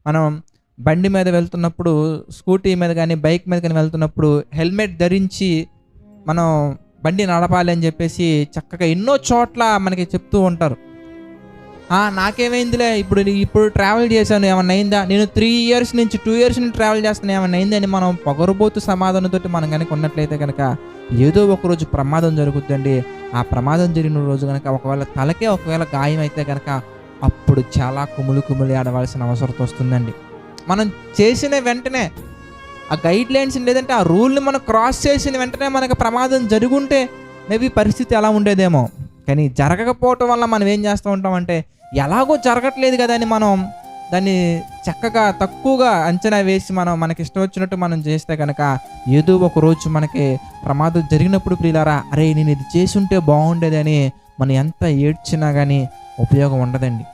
మనం బండి మీద వెళ్తున్నప్పుడు, స్కూటీ మీద గానీ, బైక్ మీద గానీ వెళ్తున్నప్పుడు హెల్మెట్ ధరించి మనం బండి నడపాలి అని చెప్పేసి చక్కగా ఎన్నో చోట్ల మనకి చెప్తూ ఉంటారు. నాకేమైందిలే, ఇప్పుడు ట్రావెల్ చేశాను, ఏమన్నా అయిందా? నేను 3 ఇయర్స్ నుంచి 2 ఇయర్స్ నుంచి ట్రావెల్ చేస్తాను, ఏమన్నా అయిందా అని మనం పొగరుబోతు సమాధానంతోటి మనం గనక ఉన్నట్లయితే గనక ఏదో ఒక రోజు ప్రమాదం జరుగుద్దండి. ఆ ప్రమాదం జరిగిన రోజు గనక ఒకవేళ గాయం అయితే గనక అప్పుడు చాలా కుమిలి కుమిలి ఆడవలసిన అవసరం వస్తుందండి. మనం చేసిన వెంటనే ఆ గైడ్ లైన్స్ లేదంటే ఆ రూల్ని మనం క్రాస్ చేసిన వెంటనే మనకు ప్రమాదం జరుగుంటే మేబీ పరిస్థితి ఎలా ఉండేదేమో. కానీ జరగకపోవటం వల్ల మనం ఏం చేస్తూ ఉంటామంటే, ఎలాగో జరగట్లేదు కదా అని మనం దాన్ని చక్కగా తక్కువగా అంచనా వేసి మనకిష్టం వచ్చినట్టు మనం చేస్తే కనుక ఏదో ఒక రోజు మనకి ప్రమాదం జరిగినప్పుడు ప్రియులారా, అరే నేను ఇది చేసుంటే బాగుండేది అని మనం ఎంత ఏడ్చినా కానీ ఉపయోగం ఉండదండి.